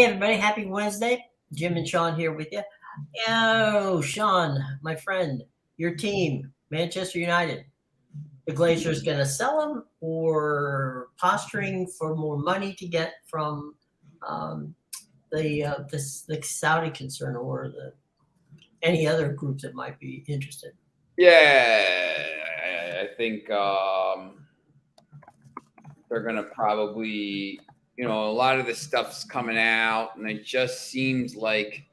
everybody. Happy Wednesday. Jim and Sean here with you. Oh, Sean, my friend, your team, Manchester United. The Glazers going to sell them or posturing for more money to get from um, the Saudi concern or any other groups that might be interested? Yeah, I think they're going to probably, a lot of this stuff's coming out, and it just seems like,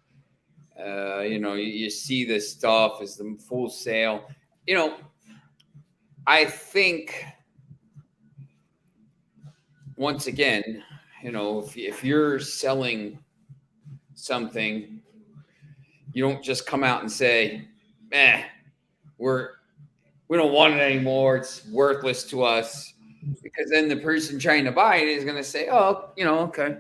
you see this stuff as the full sale. I think, once again, if you're selling something, you don't just come out and say, we don't want it anymore. It's worthless to us. Because then the person trying to buy it is going to say, oh, okay,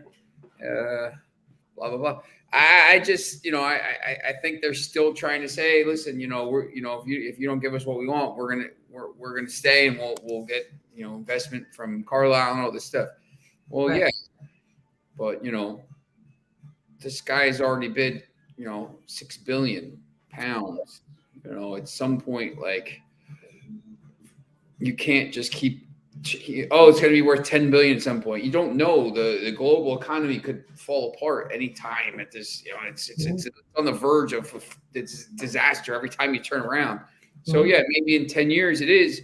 blah, blah, blah. I just, I think they're still trying to say, listen, we're, if you don't give us what we want, we're going to stay and we'll get, investment from Carlisle and all this stuff. Well, right. Yeah, but, this guy's already bid, £6 billion. At some point, like, you can't just keep, it's going to be worth $10 billion at some point. You don't know. The global economy could fall apart anytime at this. It's on the verge of disaster every time you turn around. So yeah, maybe in 10 years it is,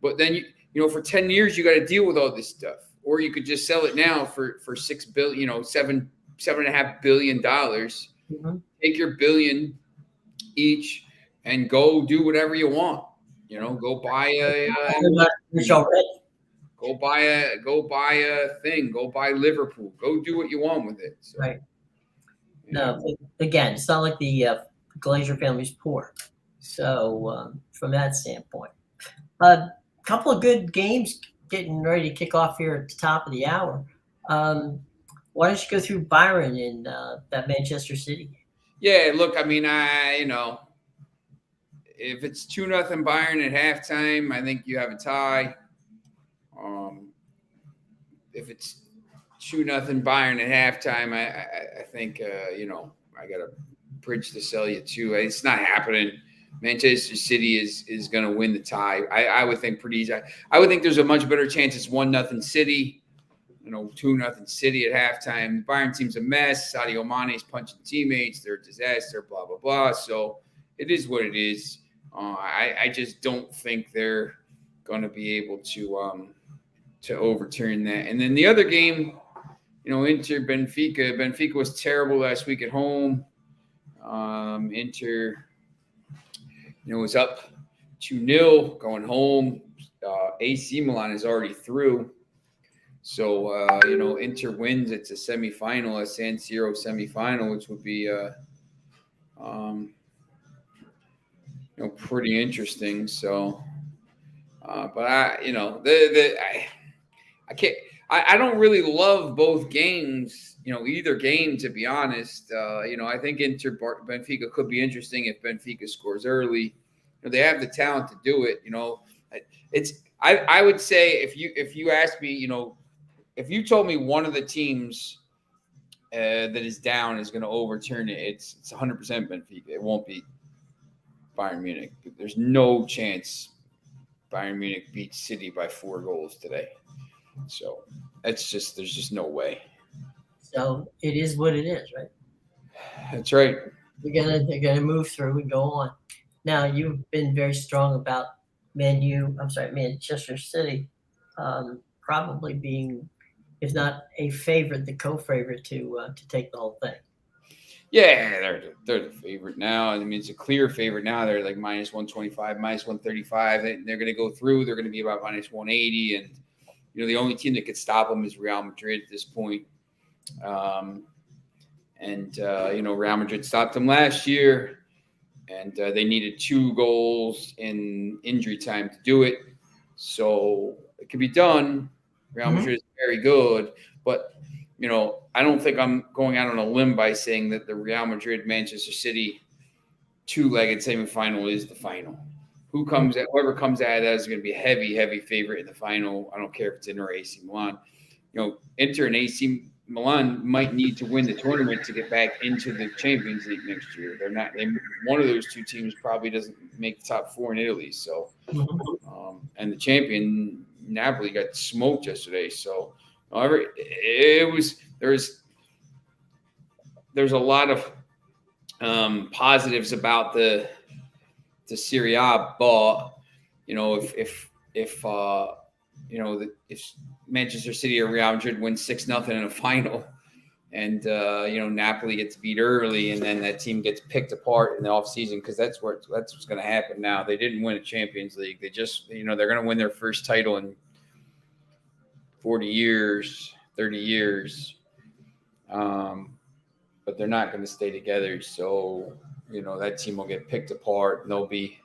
but then for 10 years you got to deal with all this stuff. Or you could just sell it now for $6 billion, $7.5 billion. Take your billion each and go do whatever you want. Go buy a thing. Go buy Liverpool. Go do what you want with it. So, right. No, again, it's not like the Glazer family's poor. So from that standpoint, a couple of good games getting ready to kick off here at the top of the hour. Why don't you go through Byron in that Manchester City? Yeah, look, I mean, if it's 2-0 Bayern at halftime, I think you have a tie. If it's 2-0 Bayern at halftime, I think I got a bridge to sell you too. It's not happening. Manchester City is going to win the tie. I would think pretty easy. I would think there's a much better chance it's 1-0 City. 2-0 City at halftime. The Bayern team's a mess. Sadio Mane's punching teammates. They're a disaster. Blah blah blah. So it is what it is. I just don't think they're going to be able to overturn that. And then the other game, Inter Benfica. Benfica was terrible last week at home. Inter, was up 2-0 going home. AC Milan is already through. So, Inter wins. It's a semifinal, a San Siro semifinal, which would be pretty interesting. So, but I can't. I don't really love both games. Either game, to be honest. I think Inter Benfica could be interesting if Benfica scores early. They have the talent to do it. I would say if you asked me, if you told me one of the teams that is down is going to overturn it, it's 100% Benfica. It won't be Bayern Munich. There's no chance Bayern Munich beats City by 4 goals today. So there's just no way. So it is what it is, right? That's right. They're gonna move through and go on. Now you've been very strong about Manchester City, probably being, if not a favorite, the co-favorite to take the whole thing. Yeah, they're the favorite now. I mean, it's a clear favorite now. They're like minus 125, minus 135. They're going to go through. They're going to be about minus 180. And, the only team that could stop them is Real Madrid at this point. Real Madrid stopped them last year. And they needed 2 goals in injury time to do it. So it can be done. Real Madrid is very good. But, I don't think I'm going out on a limb by saying that the Real Madrid-Manchester City 2-legged semifinal is the final. Whoever comes out of that is going to be a heavy, heavy favorite in the final. I don't care if it's Inter or AC Milan. Inter and AC Milan might need to win the tournament to get back into the Champions League next year. They're not. One of those two teams probably doesn't make the top four in Italy. So, and the champion Napoli got smoked yesterday. So, however, there's a lot of positives about the Serie A, but if Manchester City or Real Madrid win 6-0 in a final, and Napoli gets beat early, and then that team gets picked apart in the offseason, because that's what's going to happen now. They didn't win a Champions League. They just they're going to win their first title in 40 years, 30 years, but they're not going to stay together. So that team will get picked apart, and they'll be.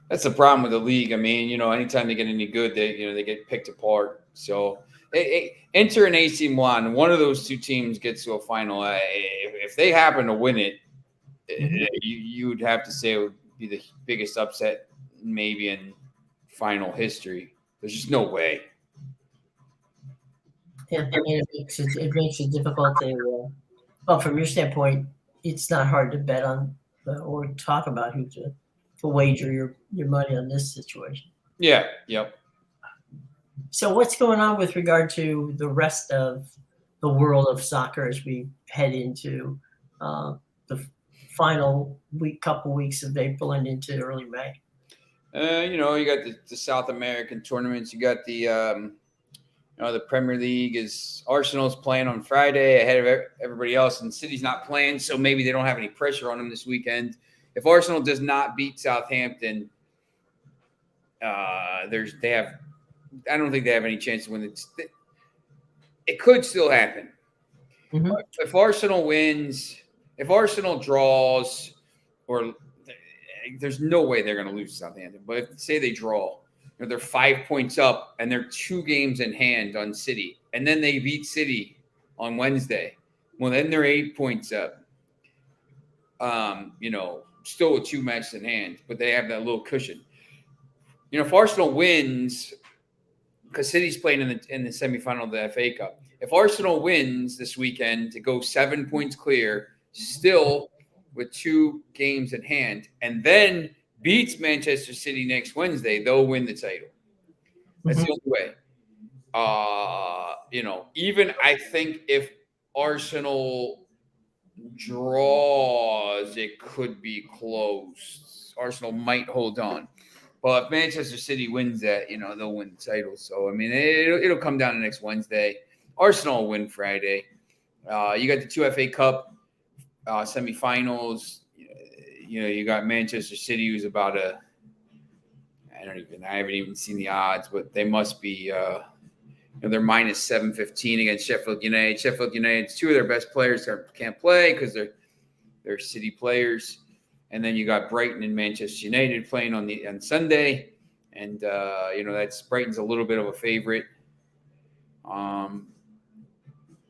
That's the problem with the league. I mean, anytime they get any good, they get picked apart. So, Inter and AC Milan, one of those two teams gets to a final. If they happen to win it, you would have to say it would be the biggest upset maybe in final history. There's just no way. Yeah, I mean, it makes it difficult to. Well, from your standpoint, it's not hard to bet on or talk about who to wager your money on this situation. Yeah. Yep. So what's going on with regard to the rest of the world of soccer as we head into the final couple weeks of April and into early May? You got the South American tournaments. You got the the Premier League. Arsenal's playing on Friday ahead of everybody else, and City's not playing, so maybe they don't have any pressure on them this weekend. If Arsenal does not beat Southampton, I don't think they have any chance to win it. It could still happen. Mm-hmm. If Arsenal wins, if Arsenal draws, or there's no way they're going to lose to Southampton. But if say they draw, they're 5 points up and they're 2 games in hand on City, and then they beat City on Wednesday. Well, then they're 8 points up. Still with 2 matches in hand, but they have that little cushion. If Arsenal wins, because City's playing in the semifinal of the FA Cup, if Arsenal wins this weekend to go 7 points clear, still with 2 games in hand, and then beats Manchester City next Wednesday, they'll win the title. That's the only way. Even I think if Arsenal draws, it could be close. Arsenal might hold on, but if Manchester City wins that, they'll win the title. So I mean, it'll come down to next Wednesday. Arsenal will win Friday. You got the 2 FA Cup semifinals. You got Manchester City, who's about I haven't even seen the odds, but they must be. They're minus 715 against Sheffield United. Sheffield United, 2 of their best players can't play because they're City players. And then you got Brighton and Manchester United playing on Sunday, and that's Brighton's a little bit of a favorite.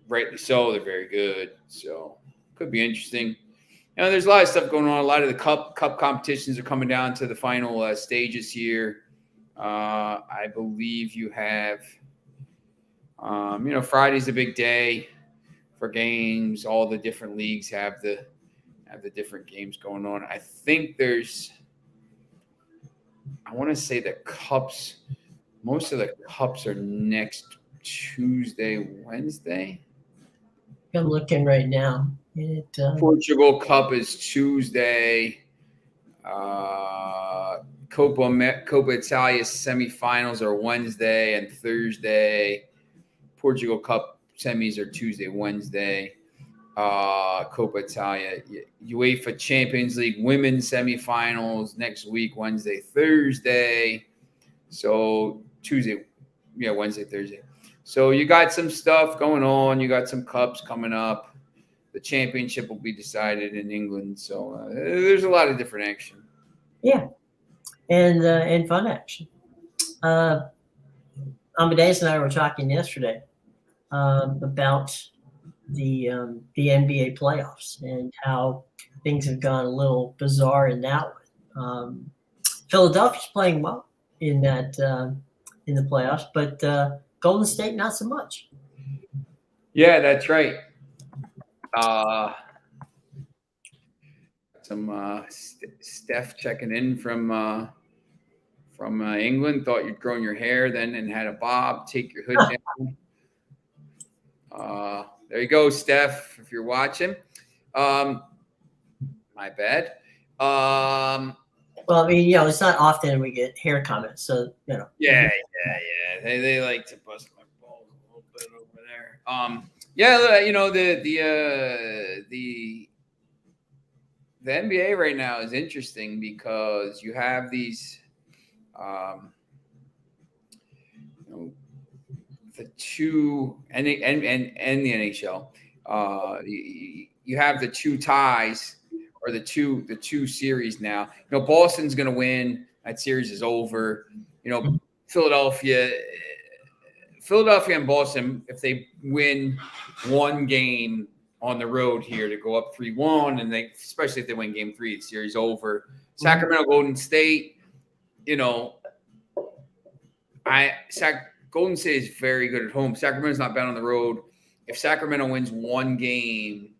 Rightly so, they're very good. So could be interesting. There's a lot of stuff going on. A lot of the cup competitions are coming down to the final stages here. I believe you have. Friday's a big day for games. All the different leagues have the different games going on. I think I want to say the cups, most of the cups are next Tuesday, Wednesday. I'm looking right now. Portugal Cup is Tuesday. Copa Italia semifinals are Wednesday and Thursday. Portugal Cup semis are Tuesday, Wednesday. Copa Italia, UEFA Champions League women's semifinals next week, Wednesday, Thursday. So Wednesday, Thursday. So you got some stuff going on. You got some cups coming up. The championship will be decided in England. So there's a lot of different action. Yeah, and fun action. Amadeus and I were talking yesterday about the NBA playoffs and how things have gone a little bizarre in that one. Philadelphia's playing well in that in the playoffs, but Golden State not so much. Yeah, that's right. Some Steph checking in from England. Thought you'd grown your hair then and had a bob. Take your hood down. There you go, Steph. If you're watching, my bad. Well, I mean, it's not often we get hair comments, so Yeah. They like to bust my balls a little bit over there. The NBA right now is interesting because you have these, the two and the NHL. You have the two ties or the two series now. Boston's going to win. That series is over. Philadelphia and Boston, if they win one game on the road here to go up 3-1, and especially if they win game 3, the series over. Sacramento, Golden State, Golden State is very good at home. Sacramento's not bad on the road. If Sacramento wins one game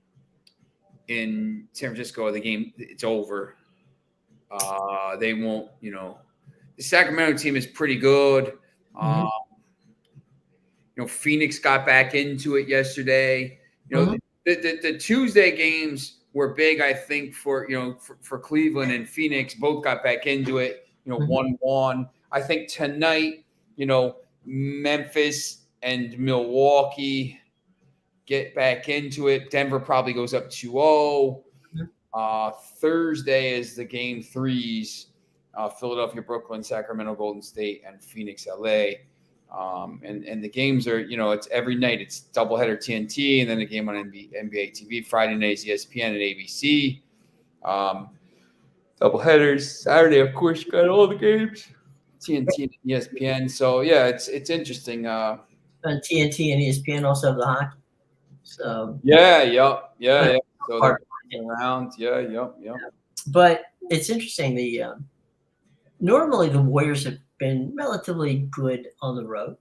in San Francisco, it's over. They won't, the Sacramento team is pretty good. Phoenix got back into it yesterday. The Tuesday games were big, I think, for Cleveland and Phoenix. Both got back into it. 1-1. I think tonight, Memphis and Milwaukee get back into it. Denver probably goes up 2-0. Thursday is the game 3s. Philadelphia, Brooklyn, Sacramento, Golden State, and Phoenix, LA. And the games are, it's every night. It's doubleheader TNT, and then a game on NBA TV. Friday night is ESPN and ABC. Doubleheaders. Saturday, of course, you got all the games. TNT and ESPN. So, yeah, it's interesting. And TNT and ESPN also have the hockey. So yeah. So they're around. Yeah. But it's interesting. Normally the Warriors have been relatively good on the road.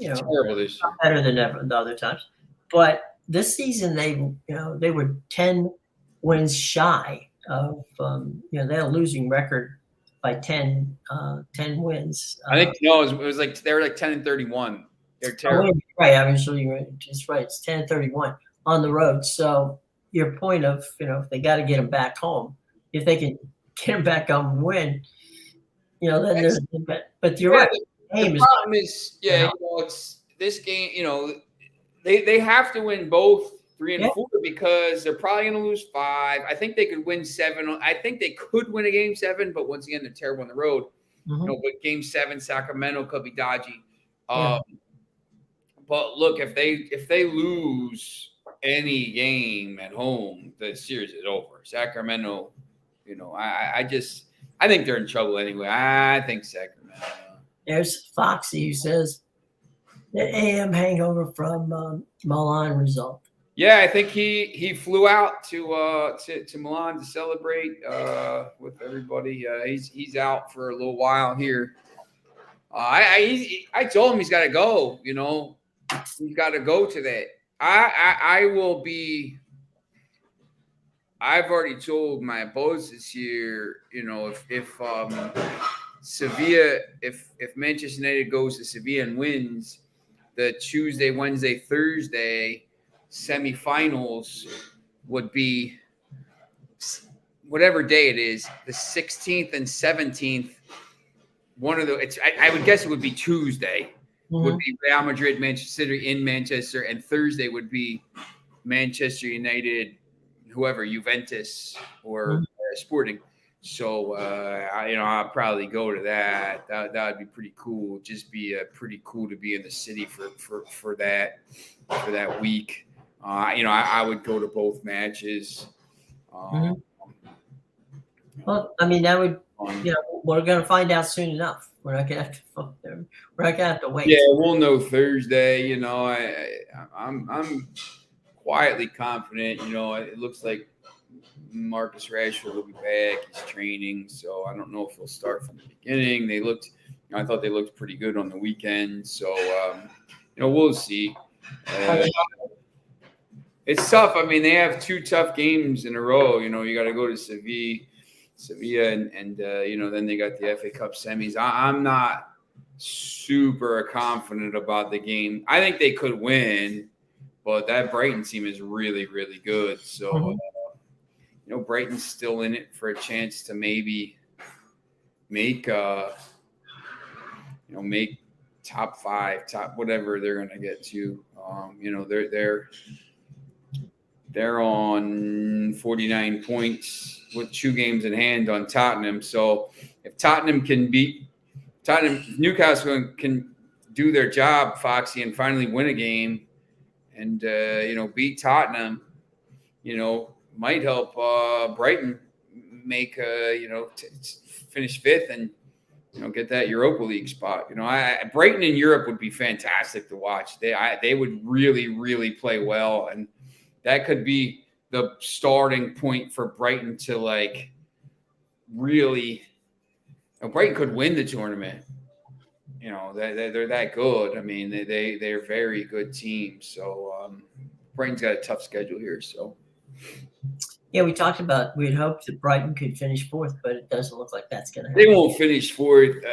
Terrible this year. Better than ever the other times. But this season they were 10 wins shy of they had a losing record by 10 wins. I think it was like they were like 10-31. They're terrible. Right, obviously you're just right. It's 10-31 on the road. So your point of if they got to get them back home, if they can get them back home and win, then there's. But you're right. The problem is, it's this game. They have to win both 3 and 4 because they're probably going to lose 5. I think they could win 7. I think they could win a game 7, but once again, they're terrible on the road. But game 7, Sacramento could be dodgy. But look, if they lose any game at home, the series is over. Sacramento, I think they're in trouble anyway. I think Sacramento. There's Foxy who says the AM hangover from Milan result. Yeah, I think he flew out to Milan to celebrate with everybody. He's out for a little while here. I told him he's got to go. He's got to go to that. I will be. I've already told my bosses here. If Sevilla, if Manchester United goes to Sevilla and wins the Tuesday, Wednesday, Thursday semifinals, would be whatever day it is, the 16th and 17th. One of the. I would guess it would be Tuesday. Would be Real Madrid, Manchester City in Manchester, and Thursday would be Manchester United, whoever, Juventus or Sporting. So I'll probably go to that. That would be pretty cool. Just be pretty cool to be in the city for that week. I would go to both matches. Well, I mean, that would. We're going to find out soon enough. We're not going to have to wait. Yeah, we'll know Thursday. I'm quietly confident. It looks like Marcus Rashford will be back. He's training, so I don't know if he'll start from the beginning. I thought they looked pretty good on the weekend. So, we'll see. It's tough. I mean, they have 2 tough games in a row. You know, you got to go to Sevilla, and then they got the FA Cup semis. I'm not super confident about the game. I think they could win, but that Brighton team is really, really good. So, Brighton's still in it for a chance to maybe make top 5, top whatever they're going to get to. They're on 49 points with 2 games in hand on Tottenham. So if Newcastle can do their job, Foxy, and finally win a game and, beat Tottenham, might help Brighton make, finish 5th and, get that Europa League spot. Brighton in Europe would be fantastic to watch. They would really, really play well, and that could be the starting point for Brighton to really. Brighton could win the tournament. They're that good. I mean, they're very good teams. So Brighton's got a tough schedule here. So. Yeah, we talked about we'd hoped that Brighton could finish 4th, but it doesn't look like that's going to They happen. won't finish 4th.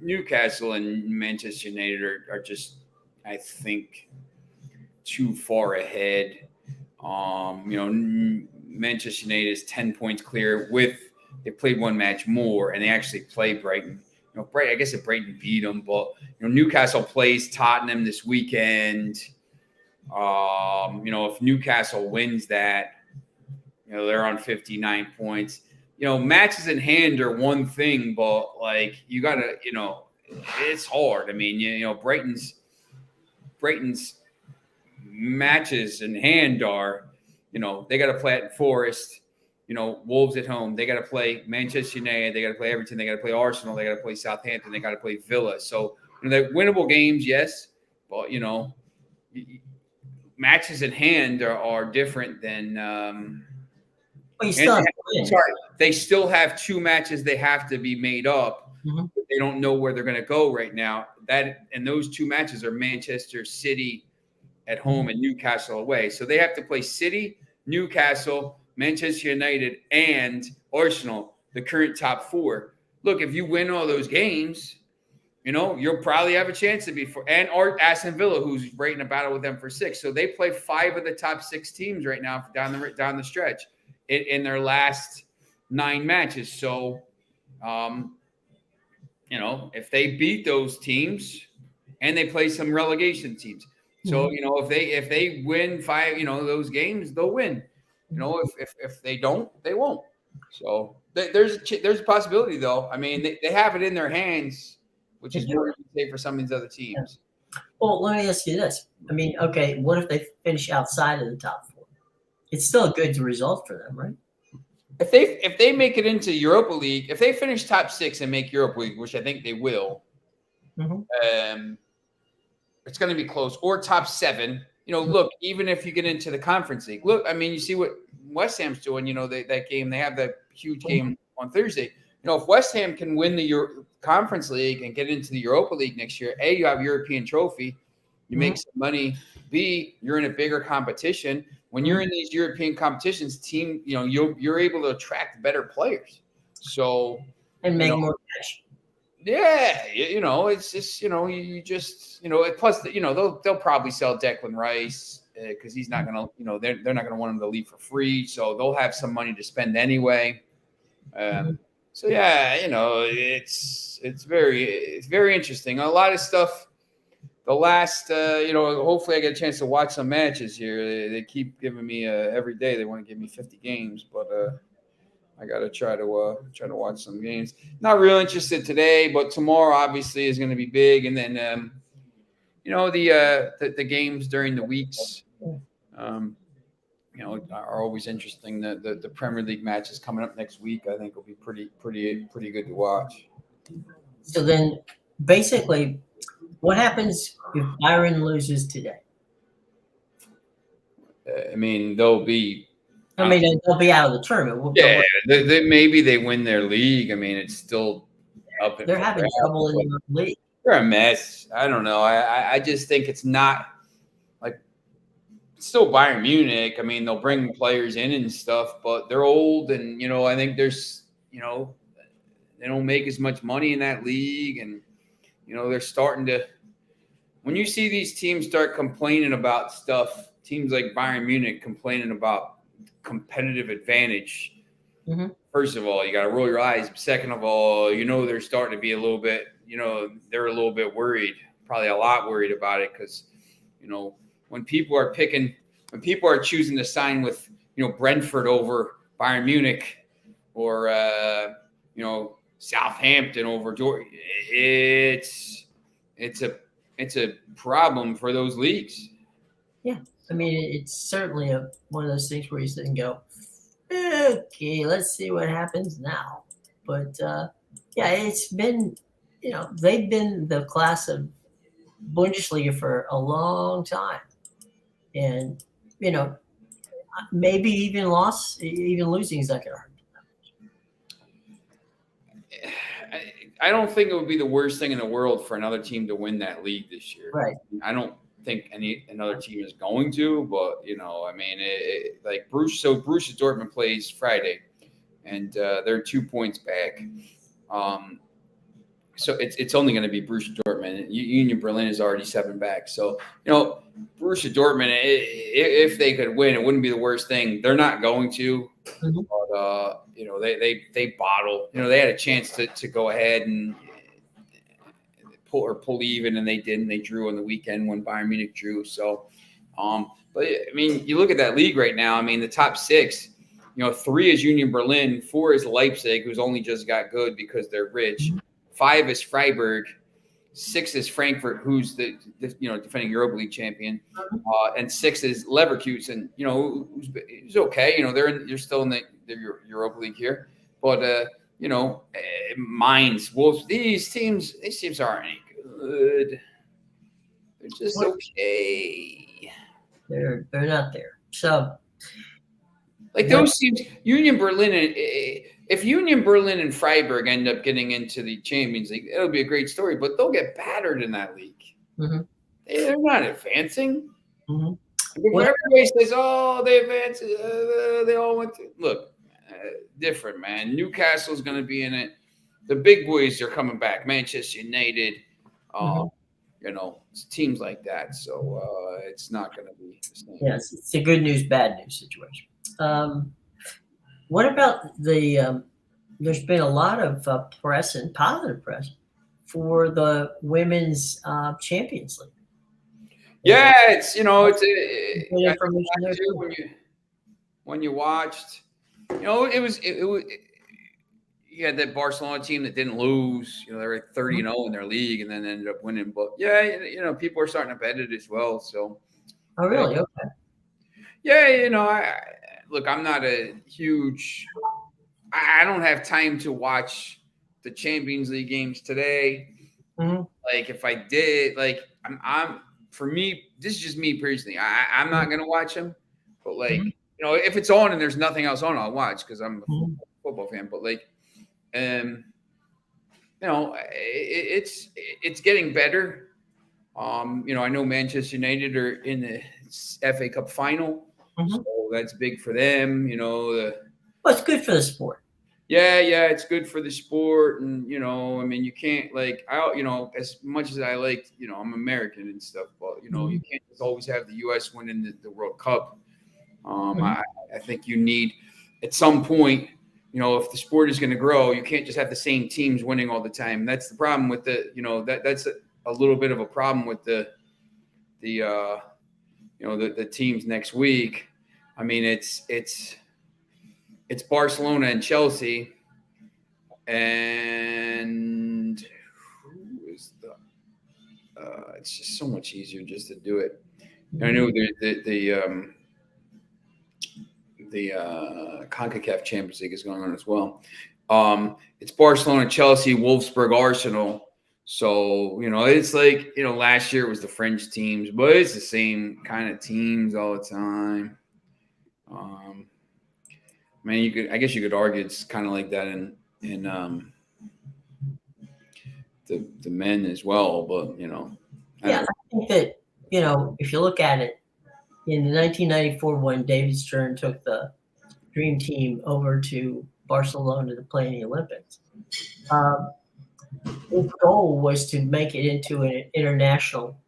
Newcastle and Manchester United are just, I think, too far ahead. Manchester United is 10 points clear they played 1 match more, and they actually play Brighton. I guess if Brighton beat them, but Newcastle plays Tottenham this weekend. If Newcastle wins that, they're on 59 points. Matches in hand are one thing, but you gotta, it's hard. I mean, Brighton's matches in hand are, they got to play at Forest, Wolves at home. They got to play Manchester United. They got to play Everton. They got to play Arsenal. They got to play Southampton. They got to play Villa. So, they're winnable games, yes, but matches in hand are different than. Well, you still have to win. They still have 2 matches they have to be made up. Mm-hmm. They don't know where they're going to go right now. And those 2 matches are Manchester City at home and Newcastle away. So they have to play City, Newcastle, Manchester United, and Arsenal, the current top 4. Look, if you win all those games, you'll probably have a chance to be and Aston Villa, who's right in a battle with them for 6. So they play 5 of the top 6 teams right now down the stretch in their last 9 matches. So, if they beat those teams and they play some relegation teams. So, if they win 5, those games, they'll win. If they don't, they won't. So there's a possibility, though. I mean, they have it in their hands, which is more to say for some of these other teams. Well, let me ask you this. I mean, okay, what if they finish outside of the top 4? It's still a good result for them, right? If they make it into Europa League, if they finish top 6 and make Europa League, which I think they will, it's going to be close, or top 7. Look, even if you get into the Conference League, look, I mean, you see what West Ham's doing. That game, they have that huge game on Thursday. If West Ham can win the Conference League and get into the Europa League next year, A, you have European trophy, you make some money. B, you're in a bigger competition. When you're in these European competitions, you're able to attract better players. So and make more cash. Yeah, it's just you just plus they'll probably sell Declan Rice because he's not gonna they're not gonna want him to leave for free, so they'll have some money to spend anyway. So yeah, it's very interesting. A lot of stuff. The last, hopefully I get a chance to watch some matches here. They keep giving me every day. They want to give me 50 games, but I got to try to watch some games. Not real interested today, but tomorrow obviously is going to be big. And then, the games during the weeks, are always interesting. The Premier League matches coming up next week, I think will be pretty good to watch. So then, basically, what happens if Bayern loses today? I mean, they'll be out of the tournament. Maybe they win their league. I mean, it's still up. They're having trouble in the league. They're a mess. I don't know. I just think it's not still Bayern Munich. I mean, they'll bring players in and stuff, but they're old, and I think there's they don't make as much money in that league, and they're starting to. When you see these teams start complaining about stuff, teams like Bayern Munich complaining about competitive advantage. Mm-hmm. First of all, you got to roll your eyes. Second of all, they're starting to be a little bit, they're a little bit worried, probably a lot worried about it because, when people are choosing to sign with, Brentford over Bayern Munich or, Southampton over Georgia, it's a problem for those leagues. Yeah, I mean, it's certainly one of those things where you sit and go, okay, let's see what happens now. But yeah, it's been, they've been the class of Bundesliga for a long time, and maybe even losing is not going to hurt. I don't think it would be the worst thing in the world for another team to win that league this year. Right. I don't think another team is going to, but I mean, like Borussia Dortmund plays Friday, and they're 2 points back. So it's only going to be Borussia Dortmund. Union Berlin is already 7 back. So Borussia Dortmund, if they could win, it wouldn't be the worst thing. They're not going to, Mm-hmm. but they bottle. They had a chance to go ahead and pull even, and they didn't. They drew on the weekend when Bayern Munich drew. So, but I mean, you look at that league right now. I mean, the top 6, 3 is Union Berlin, 4 is Leipzig, who's only just got good because they're rich. 5 is Freiburg, 6 is Frankfurt, who's the defending Europa League champion, and 6 is Leverkusen. Who's okay. They're still in the Europa League here, but Mainz, Wolves. These teams aren't any good. They're just okay. They're not there. So, like those teams, Union Berlin. If Union Berlin and Freiburg end up getting into the Champions League, it'll be a great story. But they'll get battered in that league. Mm-hmm. They're not advancing. Mm-hmm. Everybody says, "Oh, they advanced. They all went to look." Different, man. Newcastle's going to be in it. The big boys are coming back. Manchester United, teams like that. So it's not going to be the same. Yes, it's a good news, bad news situation. What about the? There's been a lot of press and positive press for the women's Champions League. Yeah, it's Good information there too. when you watched. It was you had that Barcelona team that didn't lose. They were at 30-0 in their league and then ended up winning. But yeah, people are starting to bet it as well. So. Oh, really? Okay. Yeah, look, I'm not a huge. I don't have time to watch the Champions League games today. Mm-hmm. Like if I did, like I'm for me, this is just me personally. I'm not gonna watch them, but like. Mm-hmm. If it's on and there's nothing else on, I'll watch because I'm a football fan. But like, it's getting better. I know Manchester United are in the FA Cup final, so that's big for them. Well, it's good for the sport. Yeah, it's good for the sport, and I mean, you can't as much as I like, I'm American and stuff, but you can't just always have the U.S. winning the World Cup. I think you need at some point, if the sport is going to grow, you can't just have the same teams winning all the time. That's the problem with that's a little bit of a problem with the teams next week. I mean, it's Barcelona and Chelsea, and who is it's just so much easier just to do it. I know the CONCACAF Champions League is going on as well. It's Barcelona, Chelsea, Wolfsburg, Arsenal. So, it's like, last year it was the French teams, but it's the same kind of teams all the time. I guess you could argue it's kind of like that in the men as well, but, Yeah, I think that, if you look at it, in 1994 when David Stern took the Dream Team over to Barcelona to play in the Olympics. His goal was to make it into an international,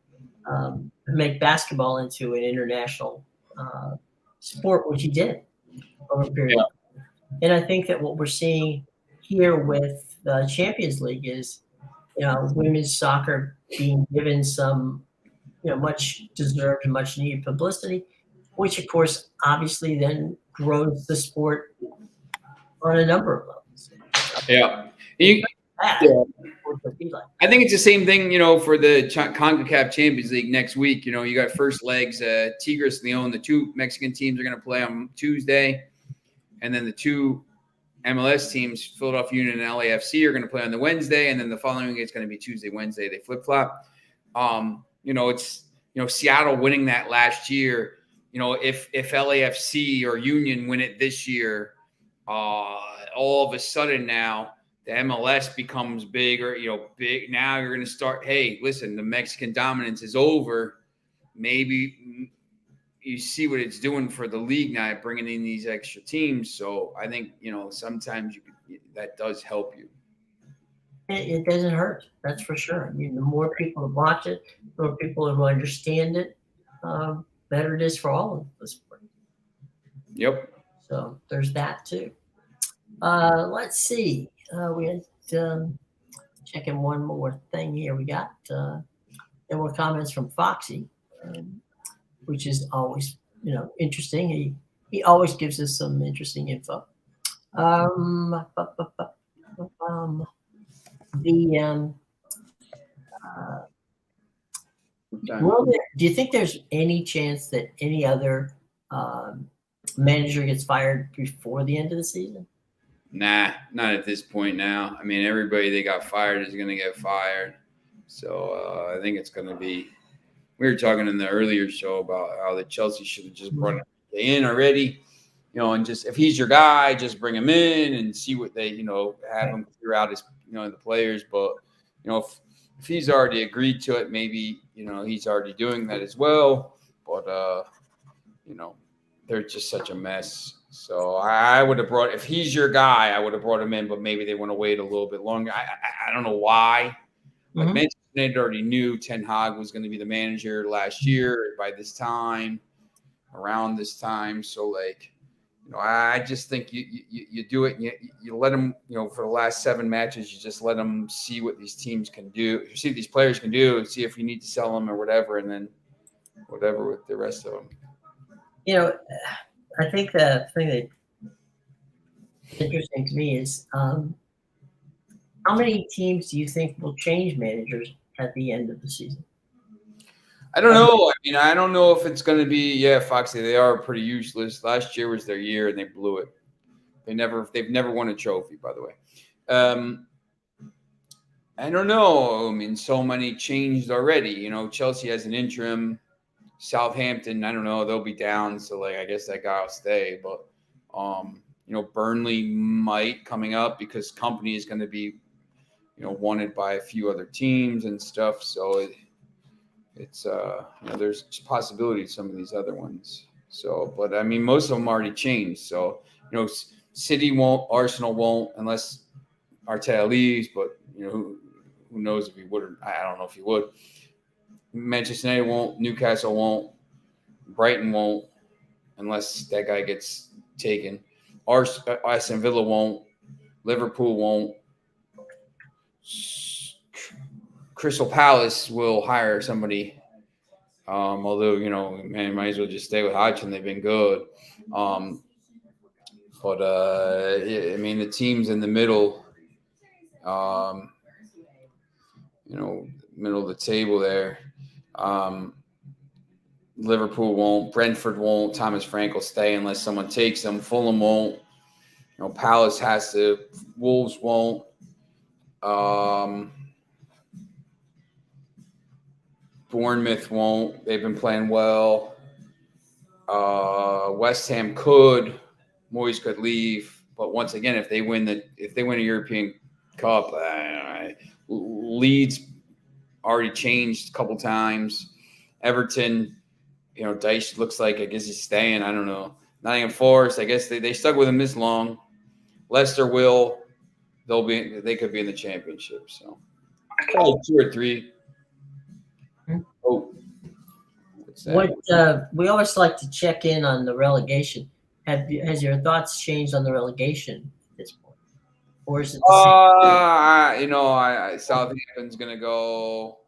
make basketball into an international sport, which he did over a period. Yeah. And I think that what we're seeing here with the Champions League is, women's soccer being given some, much deserved and much needed publicity, which of course obviously then grows the sport on a number of levels. Yeah. I think it's the same thing, for the CONCACAF Champions League next week. You got first legs, Tigres, Leon, the two Mexican teams are going to play on Tuesday. And then the two MLS teams, Philadelphia Union and LAFC, are going to play on the Wednesday. And then the following week, it's going to be Tuesday, Wednesday. They flip-flop. It's, Seattle winning that last year. If LAFC or Union win it this year, all of a sudden now, the MLS becomes bigger, big. Now you're going to start, hey, listen, the Mexican dominance is over. Maybe you see what it's doing for the league now, bringing in these extra teams. So I think, sometimes that does help you. It doesn't hurt. That's for sure. I mean, the more people who watch it, the more people who understand it, better it is for all of the sport. Yep. So there's that too. Let's see. We had checking one more thing here. We got there were comments from Foxy, which is always interesting. He always gives us some interesting info. Do you think there's any chance that any other manager gets fired before the end of the season? Nah, not at this point now. I mean, everybody that got fired is going to get fired. So I think it's going to be – we were talking in the earlier show about how the Chelsea should have just brought him in already, and just if he's your guy, just bring him in and see what they, have him clear out his, the players. But, if he's already agreed to it, maybe, he's already doing that as well. But, they're just such a mess. So I would have brought – if he's your guy, I would have brought him in, but maybe they want to wait a little bit longer. I don't know why. Like Manchester United already knew Ten Hag was going to be the manager last year by this time, around this time. So, I just think you do it and you let them, for the last 7 matches, you just let them see what these teams can do, see what these players can do, and see if you need to sell them or whatever, and then whatever with the rest of them. I think the thing that's interesting to me is how many teams do you think will change managers at the end of the season? I don't know. I mean, I don't know if it's going to be, Foxy, they are pretty useless. Last year was their year and they blew it. They've never won a trophy, by the way. I don't know. I mean, so many changed already. Chelsea has an interim. Southampton, I don't know. They'll be down. So, I guess that guy will stay. But, Burnley might coming up because Company is going to be, wanted by a few other teams and stuff. So, it's there's possibility of some of these other ones. So, but I mean, most of them already changed. So, City won't, Arsenal won't, unless Arteta leaves. But who knows if he would? I don't know if he would. Manchester United won't. Newcastle won't. Brighton won't, unless that guy gets taken. Aston Villa won't. Liverpool won't. Crystal Palace will hire somebody, although, man, might as well just stay with Hodgson. They've been good. But I mean, the teams in the middle, middle of the table there, Liverpool won't. Brentford won't. Thomas Frank will stay unless someone takes them. Fulham won't. Palace has to. Wolves won't. Bournemouth won't. They've been playing well. West Ham could. Moyes could leave, but once again, if they win a European Cup, Leeds already changed a couple times. Everton, Dice looks like, I guess he's staying. I don't know. Nottingham Forest, I guess they stuck with him this long. Leicester will. They could be in the championship. So probably 2 or 3. Oh, what's that? What we always like to check in on the relegation. Has your thoughts changed on the relegation at this point, or is it the same? Southampton's gonna go.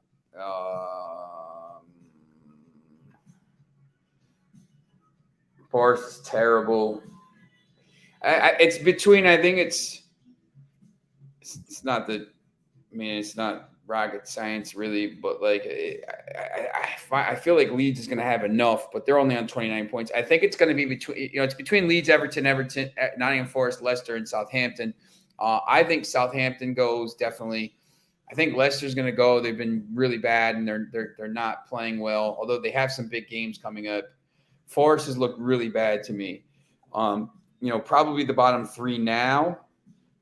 Forest is terrible. It's between. I think it's not the. I mean, it's not rocket science really, but like I feel like Leeds is going to have enough, but they're only on 29 points. I think it's going to be between. It's between Leeds, Everton, Nottingham Forest, Leicester, and Southampton. I think Southampton goes definitely. I think Leicester's going to go. They've been really bad, and they're not playing well. Although they have some big games coming up. Forest has looked really bad to me. Probably the bottom 3 now,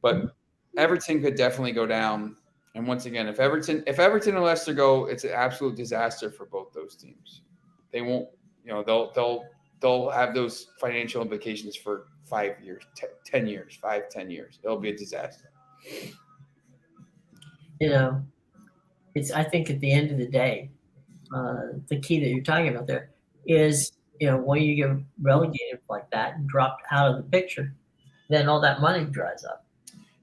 but Everton could definitely go down. And once again, if Everton and Leicester go, it's an absolute disaster for both those teams. They won't, they'll have those financial implications for 5 years, 10 years, 5-10 years. It'll be a disaster. I think at the end of the day, the key that you're talking about there is, when you get relegated like that and dropped out of the picture, then all that money dries up.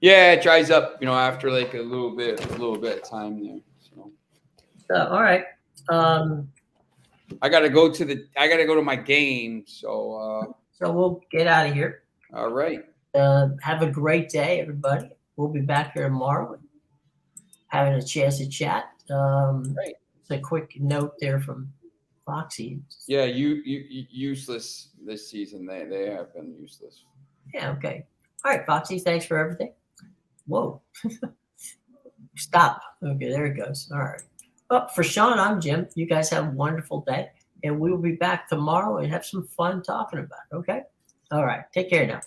Yeah, it dries up, after like a little bit of time there. So all right. I gotta go to my game. So we'll get out of here. All right. Have a great day, everybody. We'll be back here tomorrow, having a chance to chat. Right. It's a quick note there from Foxy. Yeah, you useless this season. They have been useless. Yeah. Okay. All right, Foxy. Thanks for everything. Whoa. Stop. Okay, there it goes. All right. Well, for Sean, I'm Jim. You guys have a wonderful day, and we will be back tomorrow and have some fun talking about it. Okay. All right. Take care now.